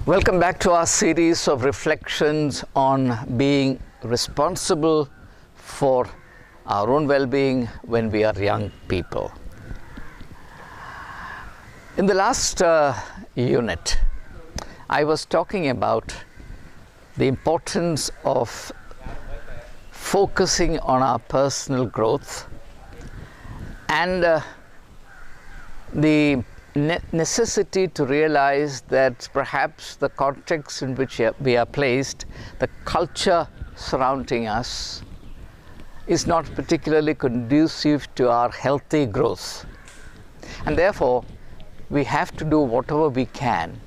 Welcome back to our series of reflections on being responsible for our own well-being when we are young people. In the last unit, I was talking about the importance of focusing on our personal growth and the necessity to realize that perhaps the context in which we are placed, the culture surrounding us, is not particularly conducive to our healthy growth. And therefore, we have to do whatever we can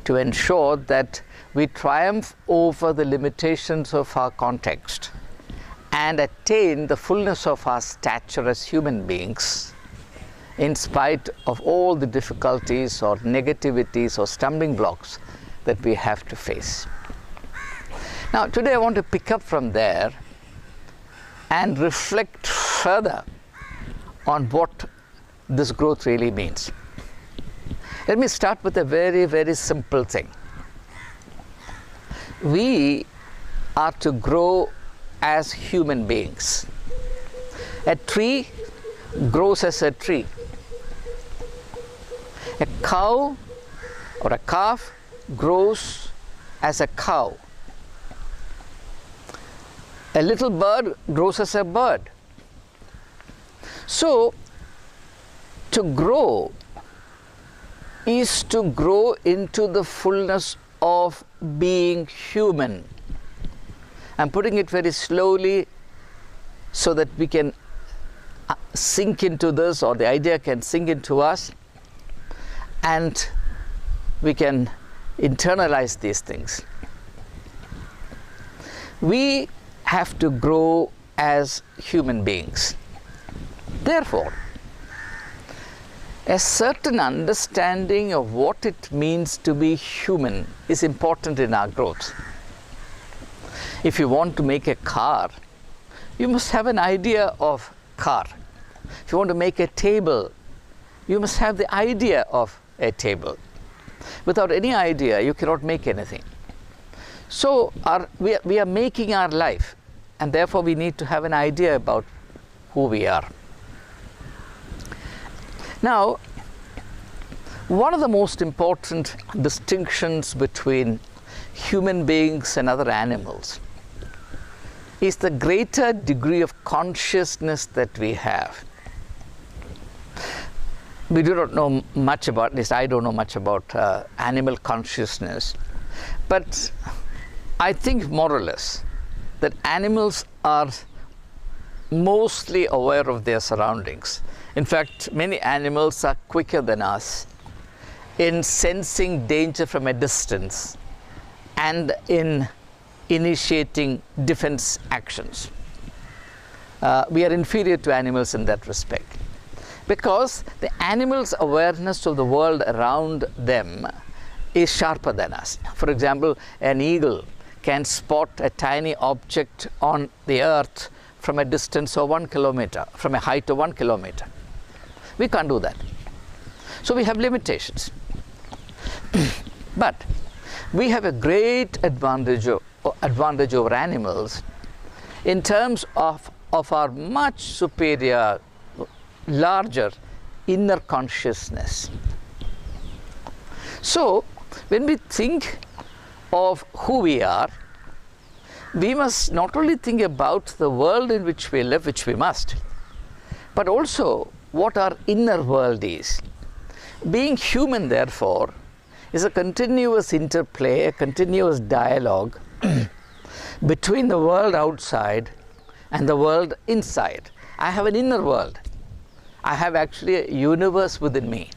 to ensure that we triumph over the limitations of our context and attain the fullness of our stature as human beings, in spite of all the difficulties or negativities or stumbling blocks that we have to face. Now, today I want to pick up from there and reflect further on what this growth really means. Let me start with a very, very simple thing. We are to grow as human beings. A tree grows as a tree. A cow or a calf grows as a cow. A little bird grows as a bird. So, to grow is to grow into the fullness of being human. I'm putting it very slowly so that we can sink into this, or the idea can sink into us, and we can internalize these things. We have to grow as human beings. Therefore, a certain understanding of what it means to be human is important in our growth. If you want to make a car, you must have an idea of car. If you want to make a table, you must have the idea of a table. Without any idea, you cannot make anything. So we are making our life, and therefore we need to have an idea about who we are. Now, one of the most important distinctions between human beings and other animals is the greater degree of consciousness that we have. We do not know much about, at least I don't know much about animal consciousness, but I think more or less that animals are mostly aware of their surroundings. In fact, many animals are quicker than us in sensing danger from a distance and in initiating defense actions. We are inferior to animals in that respect, because the animal's awareness of the world around them is sharper than us. For example, an eagle can spot a tiny object on the earth from a distance of 1 kilometer, from a height of 1 kilometer. We can't do that. So we have limitations. But we have a great advantage over animals in terms of our much superior, larger inner consciousness. So, when we think of who we are, we must not only think about the world in which we live, which we must, but also what our inner world is. Being human, therefore, is a continuous interplay, a continuous dialogue between the world outside and the world inside. I have an inner world. I have actually a universe within me,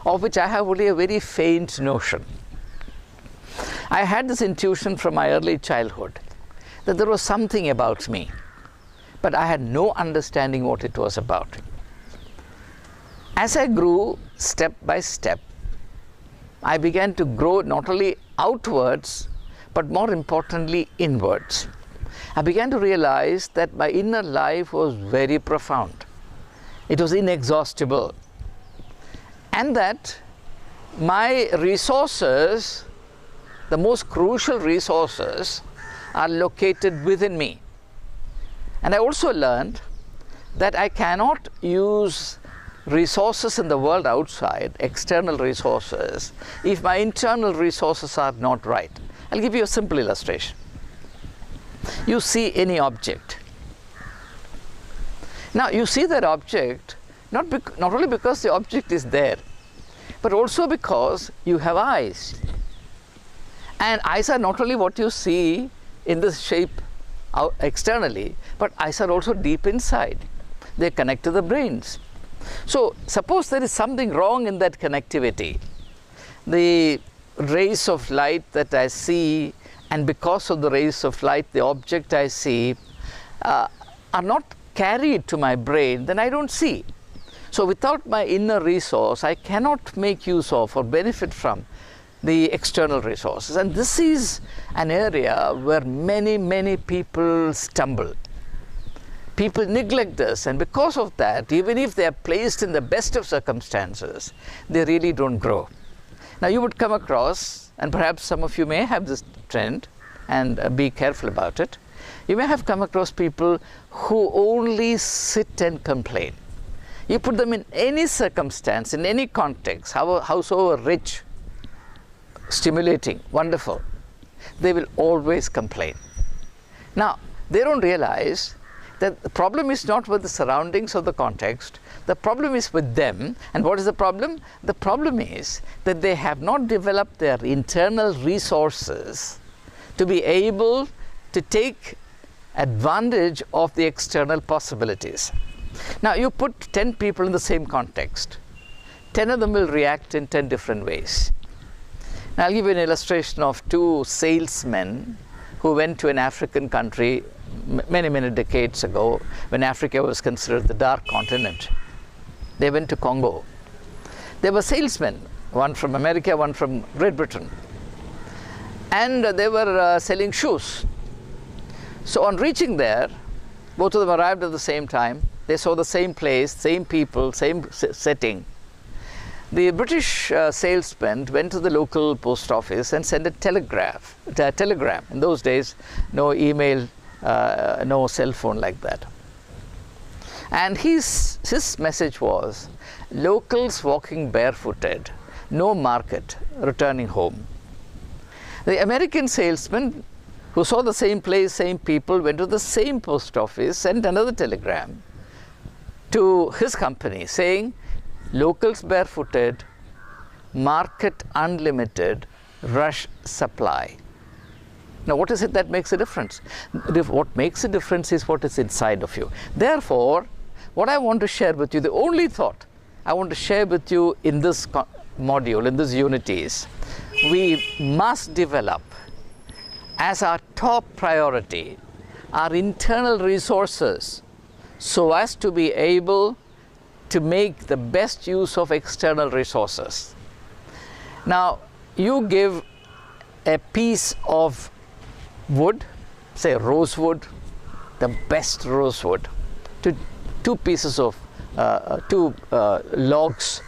of which I have only a very faint notion. I had this intuition from my early childhood that there was something about me, but I had no understanding what it was about. As I grew step by step, I began to grow not only outwards, but more importantly, inwards. I began to realize that my inner life was very profound. It was inexhaustible. And that my resources, the most crucial resources, are located within me. And I also learned that I cannot use resources in the world outside, external resources, if my internal resources are not right. I'll give you a simple illustration. You see any object. Now you see that object not only because the object is there, but also because you have eyes. And eyes are not only what you see in this shape externally, but eyes are also deep inside. They connect to the brains. So suppose there is something wrong in that connectivity. The rays of light that I see, and because of the rays of light, the object I see are not carried to my brain, then I don't see. So without my inner resource, I cannot make use of or benefit from the external resources. And this is an area where many people stumble. People neglect this, and because of that, even if they are placed in the best of circumstances, they really don't grow. Now you would come across, and perhaps some of you may have this trend, and be careful about it. You may have come across people who only sit and complain. You put them in any circumstance, in any context, howsoever rich, stimulating, wonderful, they will always complain. Now, they don't realize that the problem is not with the surroundings or the context. The problem is with them. And what is the problem? The problem is that they have not developed their internal resources to be able to take advantage of the external possibilities. Now, you put 10 people in the same context. 10 of them will react in 10 different ways. Now, I'll give you an illustration of two salesmen who went to an African country many decades ago, when Africa was considered the dark continent. They went to Congo. They were salesmen, one from America, one from Great Britain. And they were selling shoes. So on reaching there, both of them arrived at the same time. They saw the same place, same people, same setting. The British salesman went to the local post office and sent a telegram. In those days, no email, no cell phone like that. And his message was, locals walking barefooted, no market, returning home. The American salesman, who saw the same place, same people, went to the same post office, sent another telegram to his company saying, locals barefooted, market unlimited, rush supply. Now, what is it that makes a difference? What makes a difference is what is inside of you. Therefore, what I want to share with you, the only thought I want to share with you in this module, in this unity is, we must develop as our top priority our internal resources so as to be able to make the best use of external resources. Now, you give a piece of wood, say rosewood, the best rosewood, to two pieces of logs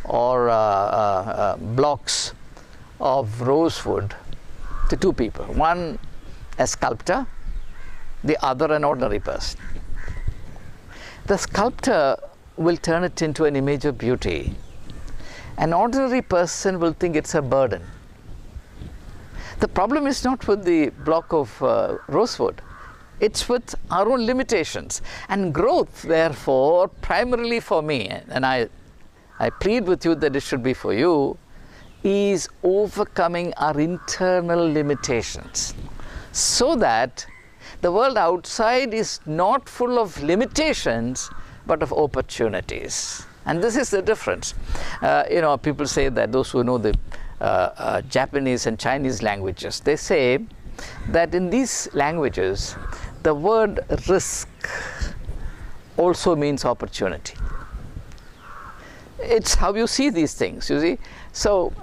or blocks of rosewood to two people. One a sculptor, the other an ordinary person. The sculptor will turn it into an image of beauty. An ordinary person will think it's a burden. The problem is not with the block of rosewood. It's with our own limitations. And growth, therefore, primarily for me, and I plead with you that it should be for you, is overcoming our internal limitations so that the world outside is not full of limitations but of opportunities. And this is the difference. People say that, those who know the Japanese and Chinese languages, they say that in these languages the word risk also means opportunity. It's how you see these things, you see. So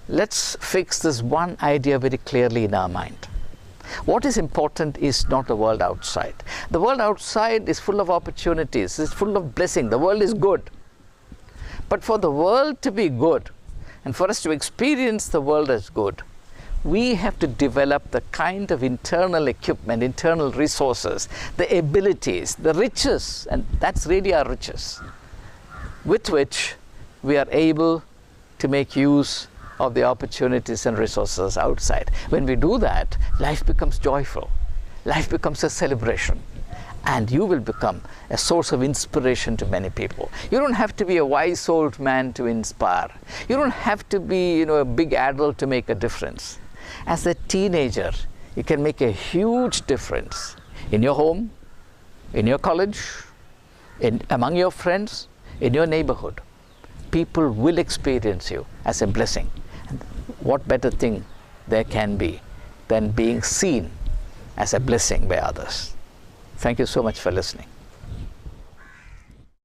let's fix this one idea very clearly in our mind. What is important is not the world outside. The world outside is full of opportunities, it's full of blessing. The world is good. But for the world to be good, And for us to experience the world as good, we have to develop the kind of internal equipment, internal resources, the abilities, the riches, and that's really our riches, with which we are able to make use of the opportunities and resources outside. When we do that, life becomes joyful. Life becomes a celebration. And you will become a source of inspiration to many people. You don't have to be a wise old man to inspire. You don't have to be, a big adult to make a difference. As a teenager, you can make a huge difference in your home, in your college, among your friends, in your neighborhood. People will experience you as a blessing. And what better thing there can be than being seen as a blessing by others? Thank you so much for listening.